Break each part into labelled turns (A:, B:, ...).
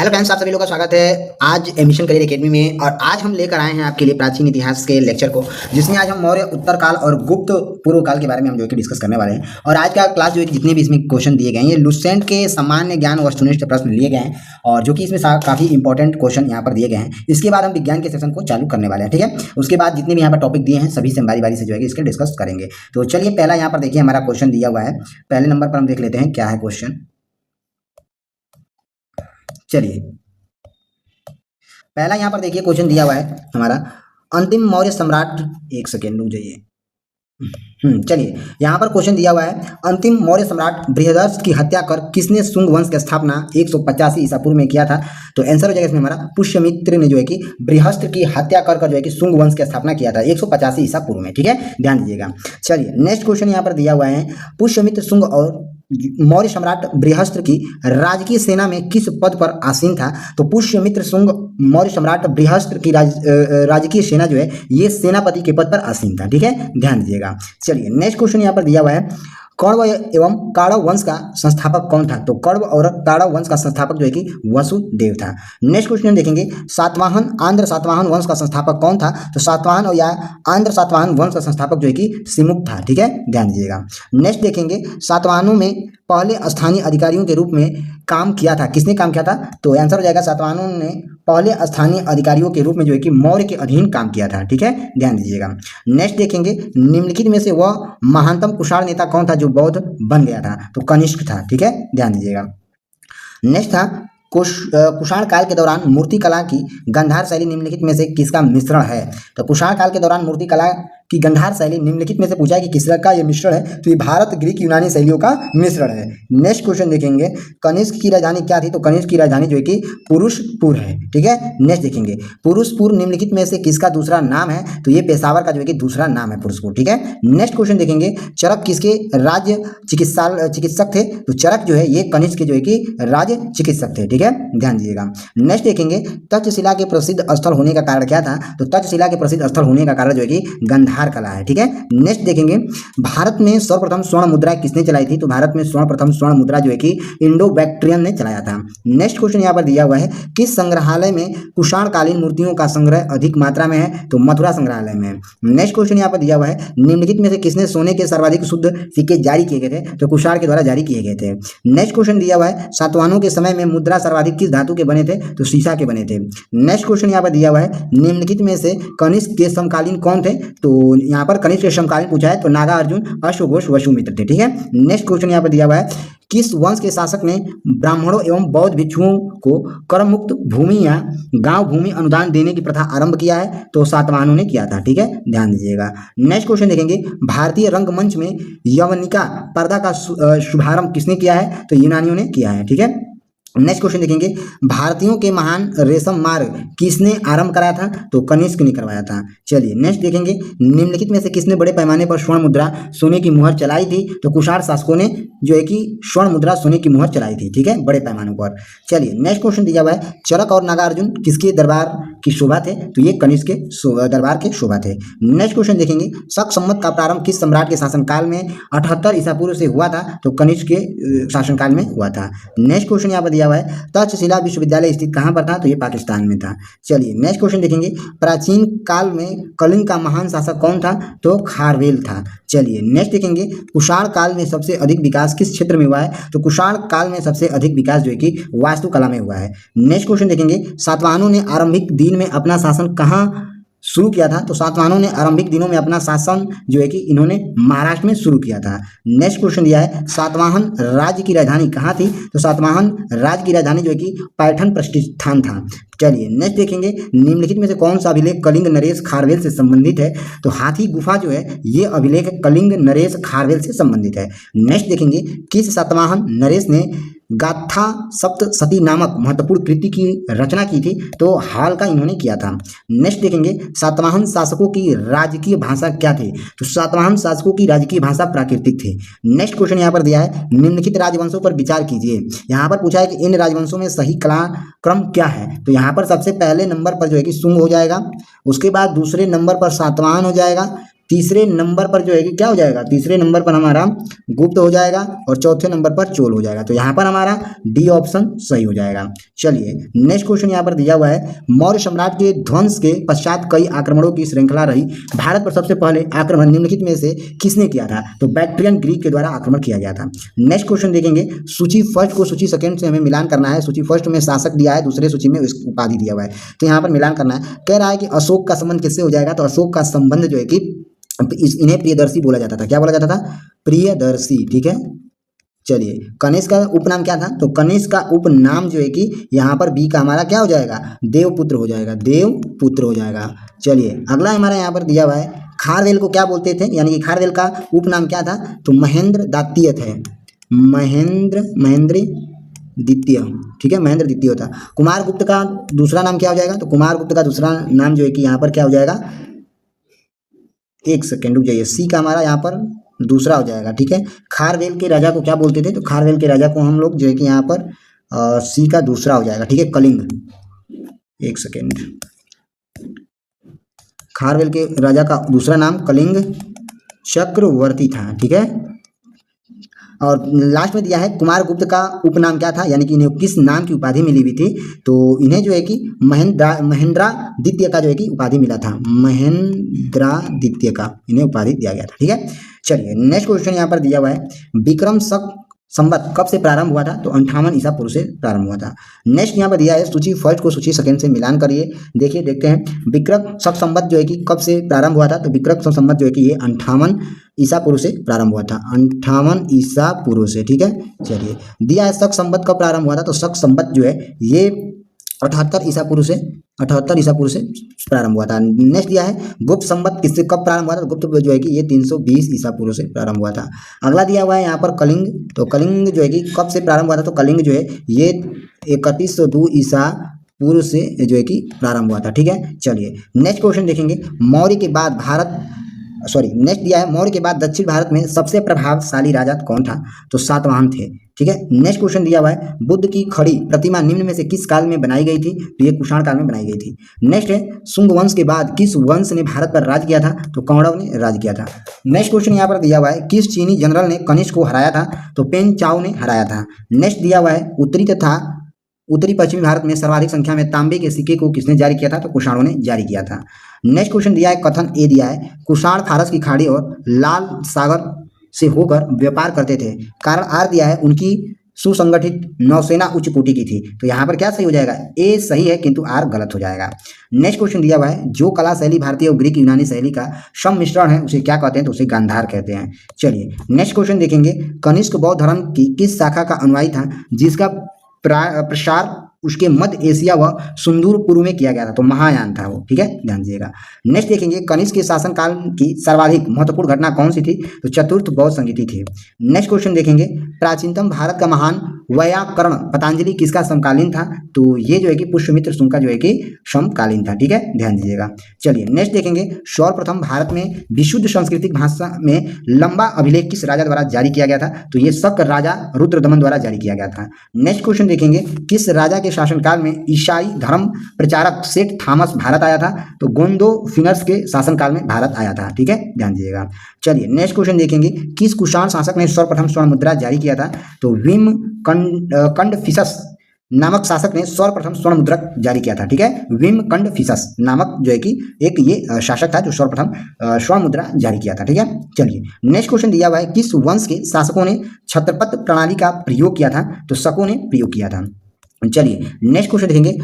A: Hello friends, आप सभी लोगों का स्वागत है आज एडमिशन करियर एकेडमी में। और आज हम लेकर आए हैं आपके लिए प्राचीन इतिहास के लेक्चर को, जिसमें आज हम मौर्य उत्तर काल और गुप्त पूर्व काल के बारे में हम जो है कि डिस्कस करने वाले हैं। और आज का क्लास जो है कि जितने भी इसमें क्वेश्चन दिए गए हैं, ये लुसेंट के सामान्य ज्ञान वस्तुनिष्ठ प्रश्न लिए गए हैं, और जो कि इसमें काफ़ी इंपॉर्टेंट क्वेश्चन यहाँ पर दिए गए हैं। इसके बाद हम विज्ञान के सेशन को चालू करने वाले हैं, ठीक है। उसके बाद जितने भी यहाँ पर टॉपिक दिए हैं सभी से बारी बारी से जो है इसके डिस्कस करेंगे। तो चलिए, पहला यहाँ पर देखिए हमारा क्वेश्चन दिया हुआ है। पहले नंबर पर हम देख लेते हैं क्या है क्वेश्चन। चलिए, पहला यहाँ पर देखिए क्वेश्चन दिया हुआ है हमारा, अंतिम मौर्य सम्राट। एक सेकेंड रुक जाइए। चलिए, यहाँ पर क्वेश्चन दिया हुआ है, अंतिम मौर्य सम्राट बृहदर्ष की हत्या कर किसने शुंग वंश की स्थापना 185 ईसा पूर्व में किया था? तो आंसर हो जाएगा इसमें हमारा पुष्यमित्र ने जो है कि बृहस्पति की हत्या कर जो है कि शुंग वंश की स्थापना किया था 185 ईसा पूर्व में, ठीक है, ध्यान दीजिएगा। चलिए, नेक्स्ट क्वेश्चन यहाँ पर दिया हुआ है, पुष्यमित्र शुंग और मौर्य सम्राट बृहस्पति की राजकीय सेना में किस पद पर आसीन था? तो पुष्यमित्र शुंग मौर्य सम्राट बृहस्पति की राजकीय सेना जो है ये सेनापति के पद पर आसीन था, ठीक है, ध्यान दीजिएगा। चलिए, नेक्स्ट क्वेश्चन यहाँ पर दिया हुआ है, कौरव एवं काड़व वंश का संस्थापक कौन था? तो कौरव और काड़व वंश का संस्थापक जो है कि वसुदेव था। नेक्स्ट क्वेश्चन देखेंगे, सातवाहन आंध्र सातवाहन वंश का संस्थापक कौन था? तो सातवाहन और या आंध्र सातवाहन वंश का संस्थापक जो है कि सिमुक था, ठीक है, ध्यान दीजिएगा। नेक्स्ट देखेंगे, सातवाहनों में पहले स्थानीय अधिकारियों के रूप में काम किया था, किसने काम किया था? तो आंसर हो जाएगा सातवाहनों ने पहले स्थानीय अधिकारियों के रूप में जो है कि मौर्य के अधीन काम किया था, ठीक है, ध्यान दीजिएगा। नेक्स्ट देखेंगे, निम्नलिखित में से वह महानतम कुषाण नेता कौन था जो बौद्ध बन गया था? तो कनिष्क था, ठीक है, ध्यान दीजिएगा। नेक्स्ट था, कुषाण काल के दौरान मूर्ति कला की गंधार शैली निम्नलिखित में से किसका मिश्रण है? तो कुषाण काल के दौरान मूर्ति कला की गंधार शैली निम्नलिखित में से पूछा है कि किसका ये मिश्रण है? तो ये भारत ग्रीक यूनानी शैलियों का मिश्रण है। नेक्स्ट क्वेश्चन देखेंगे, कनिष्क की राजधानी क्या थी? तो कनिष्क की राजधानी जो है कि पुरुषपुर है, ठीक है। नेक्स्ट देखेंगे, पुरुषपुर निम्नलिखित में से किसका दूसरा नाम है? तो ये पेशावर का जो है कि दूसरा नाम है पुरुषपुर, ठीक है। नेक्स्ट क्वेश्चन देखेंगे, चरक किसके राज्य चिकित्सक थे? तो चरक जो है ये कनिष्क के जो है कि राज्य चिकित्सक थे, ठीक है, ध्यान दीजिएगा। नेक्स्ट देखेंगे, तक्षशिला के प्रसिद्ध स्थल होने का कारण क्या था? तो तक्षशिला के प्रसिद्ध स्थल होने का कारण जो है कि गंधार कला है, ठीक है। नेक्स्ट देखेंगे, भारत में सर्वप्रथम स्वर्ण मुद्रा किसने चलाई थी? तो भारत में सर्वप्रथम स्वर्ण मुद्रा जो है कि इंडो बैक्ट्रियन ने चलाया था। नेक्स्ट क्वेश्चन यहाँ पर दिया हुआ है, किस संग्रहालय में कुषाणकालीन मूर्तियों का संग्रह अधिक मात्रा में है? तो मथुरा संग्रहालय में। नेक्स्ट क्वेश्चन यहाँ पर दिया हुआ है, निम्नलिखित में से किसने सोने के सर्वाधिक शुद्ध सिक्के जारी किए गए थे? तो कुषाण के द्वारा जारी किए गए थे। नेक्स्ट क्वेश्चन दिया हुआ है, सातवाहनों के समय में मुद्रा सर्वाधिक किस धातु के बने थे? तो सीसा के बने थे। नेक्स्ट क्वेश्चन यहाँ पर दिया हुआ है, निम्नलिखित में से कनिष्क के समकालीन कौन थे? तो यहाँ पर कनिष्क के समकालीन पूछा है, तो नागार्जुन, अश्वघोष, वसुमित्र थे, ठीक है। नेक्स्ट क्वेश्चन यहाँ पर दिया हुआ है, किस वंश के शासक ने ब्राह्मणों एवं बौद्ध भिक्षुओं को कर मुक्त भूमि या गांव भूमि अनुदान देने की प्रथा आरंभ किया है? तो सातवाहनों ने किया था, ठीक है, ध्यान दीजिएगा। नेक्स्ट क्वेश्चन देखेंगे, भारतीय रंगमंच में यवनिका पर्दा का शुभारंभ किसने किया है? तो यूनानियों ने किया है, ठीक है। नेक्स्ट क्वेश्चन देखेंगे, भारतीयों के महान रेशम मार्ग किसने आरंभ कराया था? तो कनिष्क ने करवाया था। चलिए, नेक्स्ट देखेंगे, निम्नलिखित में से किसने बड़े पैमाने पर स्वर्ण मुद्रा सोने की मुहर चलाई थी? तो कुषाण शासकों ने जो है कि स्वर्ण मुद्रा सोने की मुहर चलाई थी, ठीक है, बड़े पैमाने पर। चलिए, नेक्स्ट क्वेश्चन दिया हुआ है, चरक और नागार्जुन किसके दरबार की शोभा थे? तो ये कनिष्क के दरबार के शोभा थे। नेक्स्ट क्वेश्चन देखेंगे, शक संवत का प्रारंभ किस सम्राट के शासनकाल में 78 ईसा पूर्व से हुआ था? तो कनिष्क के शासनकाल में हुआ था। नेक्स्ट क्वेश्चन यहाँ पर दिया हुआ है, तक्षशिला विश्वविद्यालय स्थित कहाँ पर था? तो ये पाकिस्तान में था। चलिए, नेक्स्ट क्वेश्चन देखेंगे, प्राचीन काल में कलिंग का महान शासक कौन था? तो खारवेल था। चलिए, नेक्स्ट देखेंगे, कुषाण काल में सबसे अधिक विकास किस क्षेत्र में हुआ है? तो कुषाण काल में सबसे अधिक विकास जो है कि वास्तुकला में हुआ है। नेक्स्ट क्वेश्चन देखेंगे, सातवाहनों ने आरंभिक दिन में अपना शासन कहाँ शुरू किया था? तो सातवाहनों ने आरंभिक दिनों में अपना शासन जो है कि इन्होंने महाराष्ट्र में शुरू किया था। नेक्स्ट क्वेश्चन दिया है, सातवाहन राज्य की राजधानी कहाँ थी? तो सातवाहन राज्य की राजधानी जो है कि पैठण प्रतिष्ठान था। चलिए, नेक्स्ट देखेंगे, निम्नलिखित में से कौन सा अभिलेख कलिंग नरेश खारवेल से संबंधित है? तो हाथी गुफा जो है ये अभिलेख कलिंग नरेश खारवेल से संबंधित है। नेक्स्ट देखेंगे, किस सातवाहन नरेश ने गाथा सप्तशती नामक महत्वपूर्ण कृति की रचना की थी? तो हाल का इन्होंने किया था। नेक्स्ट देखेंगे, सातवाहन शासकों की राजकीय भाषा क्या थी? तो सातवाहन शासकों की राजकीय भाषा प्राकृतिक थी। नेक्स्ट क्वेश्चन यहाँ पर दिया है, निम्नलिखित राजवंशों पर विचार कीजिए। यहाँ पर पूछा है कि इन राजवंशों में सही क्रम क्या है? तो यहाँ पर सबसे पहले नंबर पर जो है कि शुंग हो जाएगा, उसके बाद दूसरे नंबर पर सातवाहन हो जाएगा, तीसरे नंबर पर जो है कि क्या हो जाएगा, तीसरे नंबर पर हमारा गुप्त हो जाएगा और चौथे नंबर पर चोल हो जाएगा। तो यहाँ पर हमारा डी ऑप्शन सही हो जाएगा। चलिए नेक्स्ट क्वेश्चन यहाँ पर दिया हुआ है, मौर्य सम्राट के ध्वंस के पश्चात कई आक्रमणों की श्रृंखला रही, भारत पर सबसे पहले आक्रमण निम्नलिखित में से किसने किया था? तो बैक्ट्रियन ग्रीक के द्वारा आक्रमण किया गया था। नेक्स्ट क्वेश्चन देखेंगे, सूची फर्स्ट को सूची सेकंड से हमें मिलान करना है। सूची फर्स्ट में शासक दिया है, दूसरे सूची में उपाधि दिया हुआ है, तो यहाँ पर मिलान करना है। कह रहा है कि अशोक का संबंध किससे हो जाएगा? तो अशोक का संबंध जो है कि इन्हें प्रियदर्शी बोला जाता था। क्या बोला जाता था? प्रियदर्शी। ठीक है। चलिए कनिष्क का उपनाम क्या था? तो कनिष्क का उपनाम जो है कि यहाँ पर बी का हमारा क्या हो जाएगा? देवपुत्र हो जाएगा, देवपुत्र हो जाएगा। चलिए अगला हमारा यहाँ पर दिया हुआ है, खारवेल को क्या बोलते थे, यानी कि खारवेल का उपनाम क्या था? तो महेंद्र द्वितीय थे, महेंद्र द्वितीय। ठीक है, महेंद्र द्वितीय था। कुमार गुप्त का दूसरा नाम क्या हो जाएगा? तो कुमार गुप्त का दूसरा नाम जो है कि यहाँ पर क्या हो जाएगा? एक सेकेंड रुक जाइए, सी का हमारा यहाँ पर दूसरा हो जाएगा। ठीक है, खारवेल के राजा को क्या बोलते थे? तो खारवेल के राजा को हम लोग जो है कि यहाँ पर सी का दूसरा हो जाएगा। ठीक है, कलिंग। एक सेकेंड, खारवेल के राजा का दूसरा नाम कलिंग चक्रवर्ती था। ठीक है, और लास्ट में दिया है कुमार गुप्त का उपनाम क्या था, यानी कि इन्हें किस नाम की उपाधि मिली हुई थी? तो इन्हें जो है कि महेंद्रा द्वितीय का जो है कि उपाधि मिला था, महेंद्रा द्वितीय का इन्हें उपाधि दिया गया था। ठीक है। चलिए नेक्स्ट क्वेश्चन यहाँ पर दिया हुआ है, विक्रम शक संवत कब से प्रारंभ हुआ था? तो 58 ईसा पूर्व से प्रारंभ हुआ था। नेक्स्ट यहाँ पर दिया है, सूची फर्स्ट को सूची सेकंड से मिलान करिए। देखिए देखते हैं, विक्रम शक संवत जो है कि कब से प्रारंभ हुआ था? तो विक्रम शक संवत जो है कि ये 58 ईसा पूर्व से प्रारंभ हुआ था, 58 ईसा पूर्व से। ठीक है। चलिए दिया है शक संवत कब प्रारंभ हुआ था? तो शक संवत जो है ये 78 ईसा पूर्व से प्रारंभ हुआ था। नेक्स्ट दिया है, गुप्त संवत किससे कब प्रारंभ हुआ था? तो गुप्त जो है कि ये 320 ईसा पूर्व से प्रारंभ हुआ था। अगला दिया हुआ है यहाँ पर कलिंग, तो कलिंग जो है कि कब से प्रारंभ हुआ था? तो कलिंग जो है ये 3102 ईसा पूर्व से जो है कि प्रारंभ हुआ था। ठीक है। चलिए नेक्स्ट क्वेश्चन देखेंगे, मौर्य के बाद नेक्स्ट दिया है, मौर्य के बाद दक्षिण भारत में सबसे प्रभावशाली राजा कौन था? तो सातवाहन थे। ठीक है। नेक्स्ट क्वेश्चन दिया हुआ है, बुद्ध की खड़ी प्रतिमा निम्न में से किस काल में बनाई गई थी? तो ये कुषाण काल में बनाई गई थी। नेक्स्ट है, शुंग वंश के बाद किस वंश ने भारत पर राज किया था? तो कौरव ने राज किया था। नेक्स्ट क्वेश्चन यहाँ पर दिया हुआ है, किस चीनी जनरल ने कनिष्क को हराया था? तो पेन चाओ ने हराया था। नेक्स्ट दिया हुआ है, उत्तरी पश्चिमी भारत में सर्वाधिक संख्या में तांबे के सिक्के को किसने जारी किया था? तो कुषाणों ने जारी किया था। नेक्स्ट क्वेश्चन दिया है, कथन ए दिया है, कुषाण फारस की खाड़ी और लाल सागर से होकर व्यापार करते थे। कारण आर दिया है, उनकी सुसंगठित नौसेना उच्च कोटि की थी। तो यहाँ पर क्या सही हो जाएगा? ए सही है, किंतु आर गलत हो जाएगा। नेक्स्ट क्वेश्चन दिया हुआ है, जो कला शैली भारतीय और ग्रीक यूनानी शैली का सम्मिश्रण है उसे क्या कहते हैं? तो उसे गांधार कहते हैं। चलिए नेक्स्ट क्वेश्चन देखेंगे, कनिष्क बौद्ध धर्म की किस शाखा का अनुयायी था जिसका प्रसार उसके मध्य एशिया व सुदूर पूर्व में किया गया था? तो महायान था वो। ठीक है, ध्यान दीजिएगा। नेक्स्ट देखेंगे, कनिष्क के शासनकाल की सर्वाधिक महत्वपूर्ण घटना कौन सी थी? तो चतुर्थ बौद्ध संगीति थी। नेक्स्ट क्वेश्चन देखेंगे, प्राचीनतम भारत का महान वैयाकरण पतंजलि किसका समकालीन था? तो ये जो है कि पुष्यमित्र शुंग का जो है कि समकालीन था। ठीक है, ध्यान दीजिएगा। चलिए नेक्स्ट देखेंगे, सर्वप्रथम भारत में विशुद्ध सांस्कृतिक भाषा में लंबा अभिलेख किस राजा द्वारा जारी किया गया था? तो ये शक राजा रुद्रदमन द्वारा जारी किया गया था। नेक्स्ट क्वेश्चन देखेंगे, किस राजा के शासनकाल में ईसाई धर्म प्रचारक सेठ थॉमस भारत आया था? तो गोंदोफिनर्स के शासनकाल में भारत आया था। ठीक है, ध्यान दीजिएगा। चलिए नेक्स्ट क्वेश्चन देखेंगे, किस कुषाण शासक ने सर्वप्रथम स्वर्ण मुद्रा जारी किया था? तो विम कंडफिसस नामक शासक ने सर्वप्रथम स्वर्ण मुद्रा जारी किया था। ठीक है, विम कंडफिसस नामक जो है कि एक ये शासक था जो सर्वप्रथम स्वर्ण मुद्रा जारी किया था। ठीक है। चलिए नेक्स्ट क्वेश्चन दिया हुआ है, किस वंश के शासकों ने छत्रपत प्रणाली का प्रयोग किया था? तो शकों ने प्रयोग किया था। चलिए नेक्स्ट क्वेश्चन देखेंगे,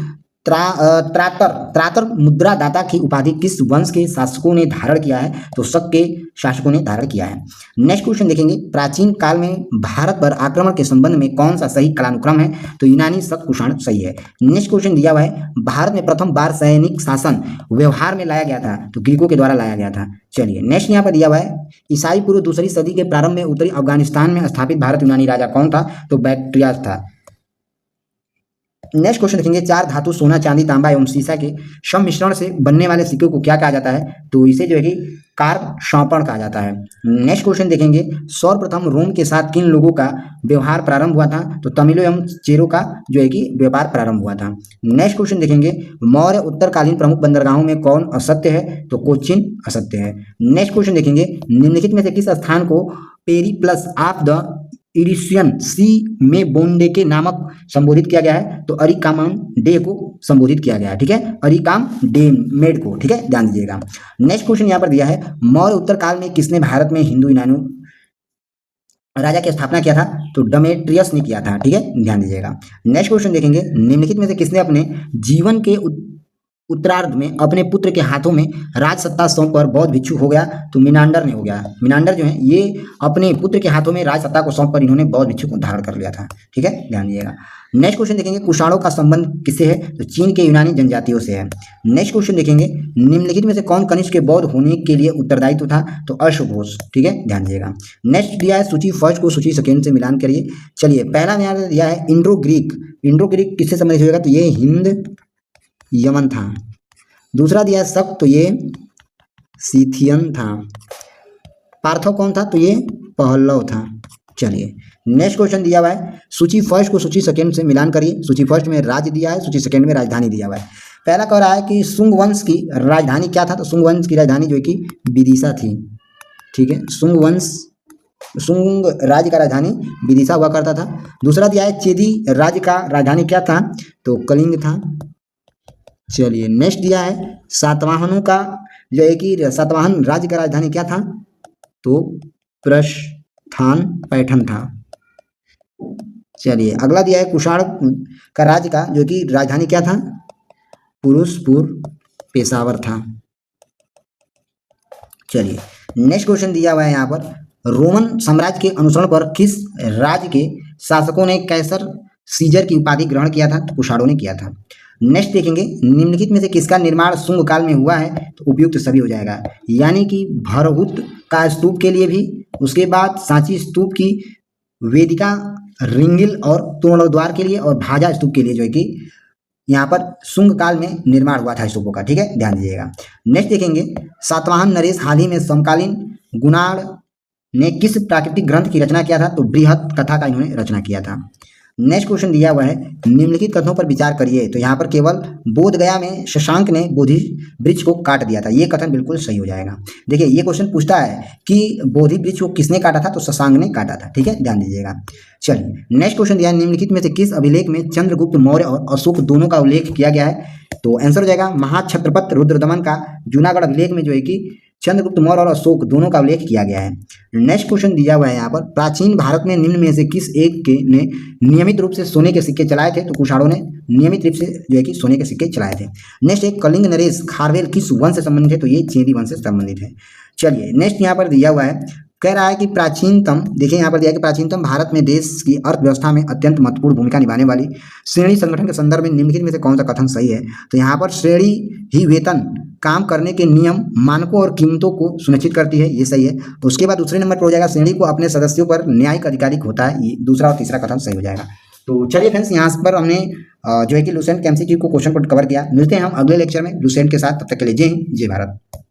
A: त्रातर मुद्रा दाता की उपाधि किस वंश के शासकों ने धारण किया है? तो शक के शासकों ने धारण किया है। नेक्स्ट क्वेश्चन देखेंगे, प्राचीन काल में भारत पर आक्रमण के संबंध में कौन सा सही कालानुक्रम है? तो यूनानी शक कुषाण सही है। नेक्स्ट क्वेश्चन दिया हुआ है, भारत में प्रथम बार सैनिक शासन व्यवहार में लाया गया था? तो ग्रीकों के द्वारा लाया गया था। चलिए नेक्स्ट यहाँ पर दिया हुआ है, ईसाई पूर्व दूसरी सदी के प्रारंभ में उत्तरी अफगानिस्तान में स्थापित भारत यूनानी राजा कौन था? तो बैक्ट्रियस था। नेक्स्ट क्वेश्चन देखेंगे, चार धातु सोना चांदी तांबा एवं सीसा के सम्मिश्रण से बनने वाले सिक्के को क्या कहा जाता है? तो इसे जो है कि कारषांपण कहा जाता है। नेक्स्ट क्वेश्चन देखेंगे, सर्वप्रथम रोम के साथ किन लोगों का व्यवहार प्रारंभ हुआ था? तो तमिलों एवं चेरों का जो है कि व्यापार प्रारंभ हुआ था। नेक्स्ट क्वेश्चन देखेंगे, मौर्य उत्तरकालीन प्रमुख बंदरगाहों में कौन असत्य है? तो कोचिन असत्य है। नेक्स्ट क्वेश्चन देखेंगे, निम्नलिखित में से किस स्थान को पेरिप्लस ऑफ द इरिसियन सी में बोंडे के नामक संबोधित किया गया है? तो अरिकामन डे को संबोधित किया गया है। ठीक है, अरिकाम डे मेड को। ठीक है, ध्यान दीजिएगा। नेक्स्ट क्वेश्चन यहाँ पर दिया है, मौर्य उत्तर काल में किसने भारत में हिंदू यूनानी राजा की स्थापना किया था? तो डेमेट्रियस ने किया था। ठीक है, ध्यान दीजिएगा। नेक्स्ट क्वेश्चन देखेंगे, निम्नलिखित में से किसने अपने जीवन के उत्तरार्ध में अपने पुत्र के हाथों में राज सत्ता सौंप कर बौद्ध भिक्षु हो गया? तो मिनांडर ने हो गया। मिनांडर जो है ये अपने पुत्र के हाथों में राज सत्ता को सौंप कर इन्होंने बौद्ध भिक्षु को धारण कर लिया था। ठीक है, ध्यान दीजिएगा। नेक्स्ट क्वेश्चन देखेंगे, कुषाणों का संबंध किससे है? तो चीन के यूनानी जनजातियों से है। नेक्स्ट क्वेश्चन देखेंगे, निम्नलिखित में से कौन कनिष्क के बौद्ध होने के लिए उत्तरदायित्व था? तो अश्वघोष। ठीक है, ध्यान दीजिएगा। नेक्स्ट दिया है, सूची फर्स्ट को सूची सेकेंड से मिलान करिए। चलिए, पहला यहाँ दिया है इंड्रो ग्रीक। इंड्रो ग्रीक किससे संबंधित होगा? तो ये हिंद यमन था। दूसरा दिया है शक, तो ये सीथियन था। पार्थो कौन था? तो ये पहलव था। चलिए, नेक्स्ट क्वेश्चन दिया हुआ है, सूची फर्स्ट को सूची सेकेंड से मिलान करिए। सूची फर्स्ट में राज्य दिया है, सूची सेकेंड में राजधानी दिया हुआ है। पहला कह रहा है कि शुंग वंश की राजधानी क्या था? तो शुंग वंश की राजधानी जो है कि विदिशा थी। ठीक है, शुंग राज्य का राजधानी विदिशा हुआ करता था। दूसरा दिया है, चेदी राज्य का राजधानी क्या था? तो कलिंग था। चलिए, नेक्स्ट दिया है, सातवाहनों का जो है कि सातवाहन राज्य का राजधानी क्या था? तो प्रस्थान पैठन था। चलिए, अगला दिया है, कुषाण का राज्य का जो कि राजधानी क्या था? पुरुषपुर पेशावर था। चलिए, नेक्स्ट क्वेश्चन दिया हुआ है यहाँ पर, रोमन साम्राज्य के अनुसरण पर किस राज्य के शासकों ने कैसर सीजर की उपाधि ग्रहण किया था? तो कुषाणों ने किया था। नेक्स्ट देखेंगे, निम्नलिखित में से किसका निर्माण शुंग काल में हुआ है? तो उपयुक्त सभी हो जाएगा, यानी कि भरहुत का स्तूप के लिए भी, उसके बाद सांची स्तूप की वेदिका रिंगिल और तोरणद्वार के लिए, और भाजा स्तूप के लिए जो है कि यहाँ पर शुंग काल में निर्माण हुआ था स्तूपों का। ठीक है, ध्यान दीजिएगा। नेक्स्ट देखेंगे, सातवाहन नरेश हाल ही में समकालीन गुणाढ़ ने किस प्राकृतिक ग्रंथ की रचना किया था? तो बृहत कथा का इन्होंने रचना किया था। नेक्स्ट क्वेश्चन दिया हुआ है, निम्नलिखित कथनों पर विचार करिए। तो यहाँ पर केवल बोधगया में शशांक ने बोधि वृक्ष को काट दिया था, ये कथन बिल्कुल सही हो जाएगा। देखिए, ये क्वेश्चन पूछता है कि बोधि वृक्ष को किसने काटा था? तो शशांक ने काटा था। ठीक है, ध्यान दीजिएगा। चलिए, नेक्स्ट क्वेश्चन दिया है, निम्नलिखित में से किस अभिलेख में चंद्रगुप्त मौर्य और अशोक दोनों का उल्लेख किया गया है? तो आंसर हो जाएगा महाक्षत्रपत रुद्रदमन का जूनागढ़ अभिलेख में जो है कि चंद्रगुप्त मौर्य और अशोक दोनों का उल्लेख किया गया है। नेक्स्ट क्वेश्चन दिया हुआ है यहाँ पर, प्राचीन भारत में निम्न में से किस एक के ने नियमित रूप से सोने के सिक्के चलाए थे? तो कुषाणों ने नियमित रूप से जो है कि सोने के सिक्के चलाए थे। नेक्स्ट एक, कलिंग नरेश खारवेल किस वंश से संबंधित है? तो ये चेदी वंश से संबंधित है। चलिए, नेक्स्ट यहाँ पर दिया हुआ है, कह रहा है कि प्राचीनतम, देखिए यहाँ पर दिया है कि प्राचीनतम भारत में देश की अर्थव्यवस्था में अत्यंत महत्वपूर्ण भूमिका निभाने वाली श्रेणी संगठन के संदर्भ में निम्नलिखित में से कौन सा कथन सही है? तो यहाँ पर श्रेणी ही वेतन काम करने के नियम, मानकों और कीमतों को सुनिश्चित करती है, ये सही है। तो उसके बाद दूसरे नंबर पर हो जाएगा, श्रेणी को अपने सदस्यों पर न्यायिक अधिकारिक होता है, ये दूसरा और तीसरा कथन सही हो जाएगा। तो चलिए फ्रेंड्स, यहाँ पर हमने जो है कि लुसेंट के एमसीक्यू को क्वेश्चन को कवर किया। मिलते हैं हम अगले लेक्चर में लुसेंट के साथ, तब तक के लिए जय हिंद, जय भारत।